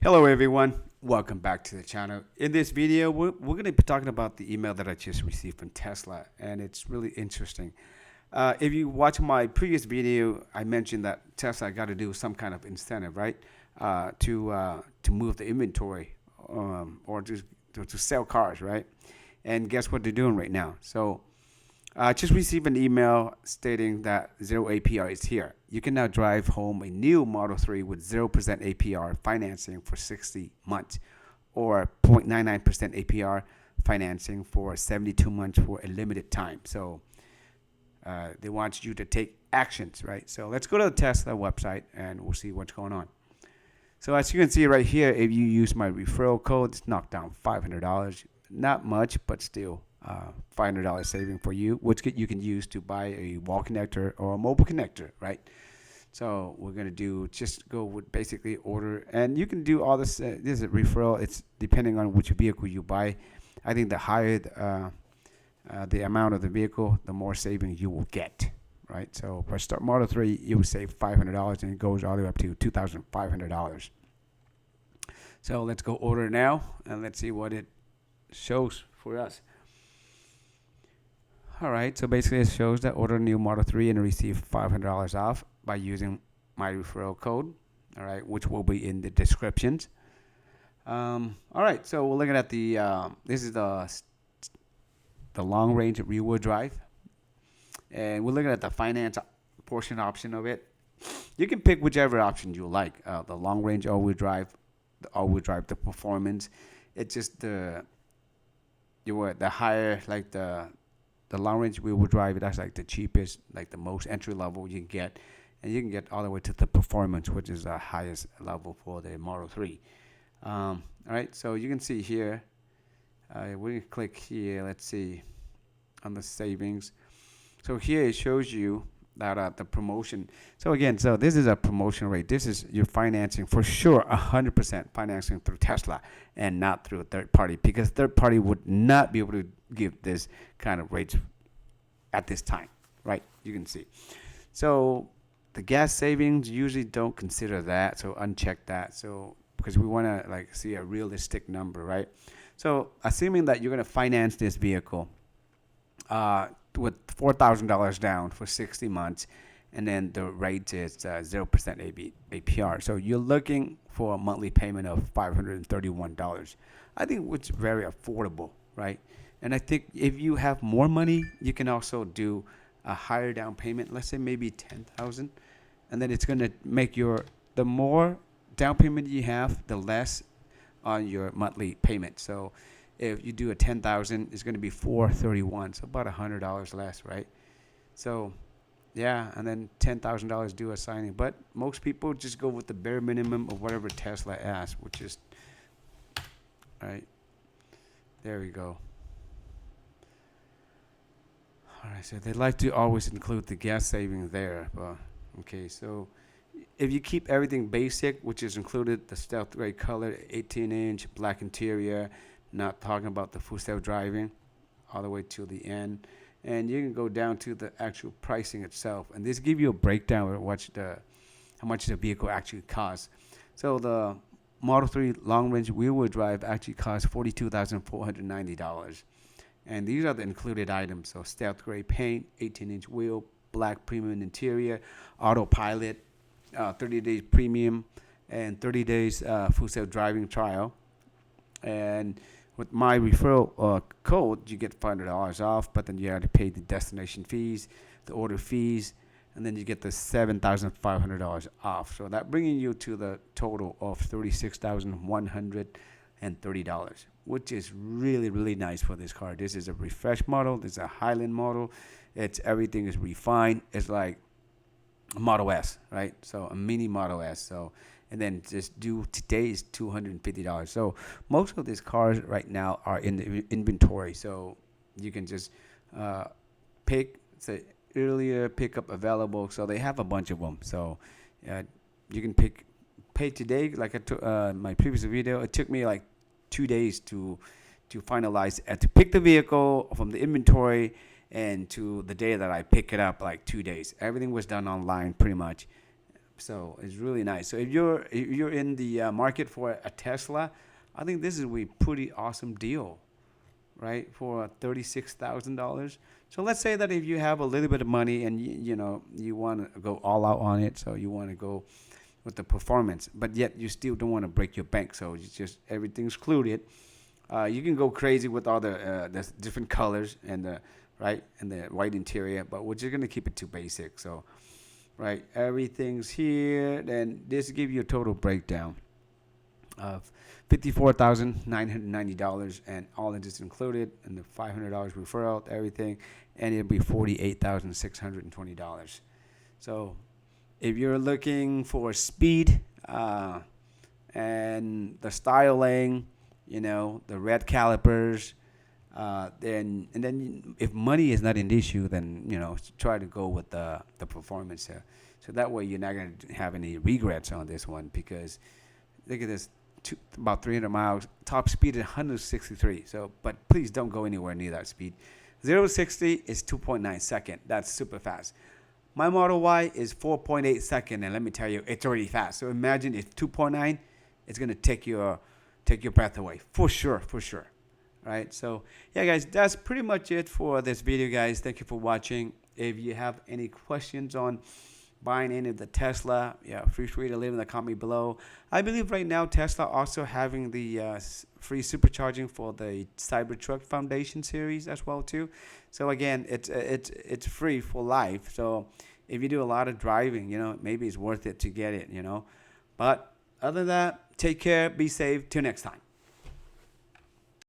Hello everyone, welcome back to the channel. In this video, we're going to be talking about the email that I just received from Tesla, and it's really interesting. If you watch my previous video, I mentioned that Tesla got to do some kind of incentive, right, to move the inventory or to sell cars, right? And guess what they're doing right now? So I just received an email stating that 0 APR is here. You can now drive home a new Model 3 with 0% APR financing for 60 months or 0.99% APR financing for 72 months for a limited time. So they want you to take actions, right? So let's go to the Tesla website and we'll see what's going on. So as you can see right here, if you use my referral code, it's knocked down $500. Not much, but still $500 saving for you, which you can use to buy a wall connector or a mobile connector, right? So we're gonna just go with basically order, and you can do all this. This is a referral. It's depending on which vehicle you buy. I think the higher the amount of the vehicle, the more savings you will get, right? So for start Model 3, you will save $500, and it goes all the way up to $2,500. So let's go order now, and let's see what it shows for us. All right, so basically it shows that order a new Model 3 and receive $500 off by using my referral code, all right, which will be in the descriptions. All right, so we're looking at this is the long range rear wheel drive, and we're looking at the finance portion option of it. You can pick whichever option you like, the long range all-wheel drive, the performance. It's just the higher, like the long range wheel drive. That's like the cheapest, like the most entry level you can get, and you can get all the way to the performance, which is the highest level for the Model 3. All right, so you can see here, we can click here, let's see, on the savings. So here it shows you that the promotion. So again, so this is a promotion rate. This is your financing for sure, 100% financing through Tesla and not through a third party, because third party would not be able to give this kind of rates at this time, right? You can see. So the gas savings usually don't consider that, so uncheck that. So because we want to like see a realistic number, right? So assuming that you're going to finance this vehicle with $4,000 down for 60 months, and then the rate is 0% APR. So you're looking for a monthly payment of $531. I think it's very affordable, right? And I think if you have more money, you can also do a higher down payment. Let's say maybe $10,000, and then it's going to make the more down payment you have, the less on your monthly payment. So if you do a $10,000, it's going to be $431, so about $100 less, right? So yeah, and then $10,000 due a signing. But most people just go with the bare minimum of whatever Tesla asks, which is, right, there we go. All right, so they like to always include the gas savings there. But okay, so if you keep everything basic, which is included the stealth gray color, 18-inch black interior, not talking about the full self-driving, all the way to the end, and you can go down to the actual pricing itself, and this gives you a breakdown of how much the vehicle actually costs. So the Model 3 long-range wheel-wheel drive actually costs $42,490. And these are the included items. So stealth gray paint, 18-inch wheel, black premium interior, autopilot, 30 days premium, and 30 days full self-driving trial. And with my referral code, you get $500 off, but then you have to pay the destination fees, the order fees, and then you get the $7,500 off. So that bringing you to the total of $36,130, which is really, really nice for this car. This is a refresh model. This is a Highland model. Everything is refined. It's like a Model S, right? So a mini Model S. So, and then just due today is $250. So most of these cars right now are in the inventory. So you can just pick, say, earlier pickup available. So they have a bunch of them. So you can pay today. Like I took my previous video, it took me like 2 days to finalize to pick the vehicle from the inventory, and to the day that I pick it up, like 2 days. Everything was done online pretty much. So it's really nice. So if you're in the market for a Tesla, I think this is a pretty awesome deal, right? For $36,000. So let's say that if you have a little bit of money and you want to go all out on it, so you want to go with the performance, but yet you still don't want to break your bank, so it's just everything's included. You can go crazy with all the different colors and the right and the white interior, but we're just gonna keep it too basic. So right, everything's here. Then this give you a total breakdown of $54,990, and all of this included, and the $500 referral, everything, and it'll be $48,620. So if you're looking for speed and the styling, the red calipers, then if money is not an issue, then try to go with the performance here. So that way you're not going to have any regrets on this one, because look at this, about 300 miles, top speed is 163. So, but please don't go anywhere near that speed. 0 to 60 is 2.9 seconds. That's super fast. My Model Y is 4.8 seconds, and let me tell you, it's already fast. So imagine if 2.9, it's gonna take your breath away for sure. Right? So yeah, guys, that's pretty much it for this video, guys. Thank you for watching. If you have any questions on buying any of the Tesla, feel free to leave in the comment below. I believe right now Tesla also having the free supercharging for the Cybertruck Foundation series as well too. So again, it's free for life. So if you do a lot of driving, maybe it's worth it to get it. But other than that, take care, be safe. Till next time.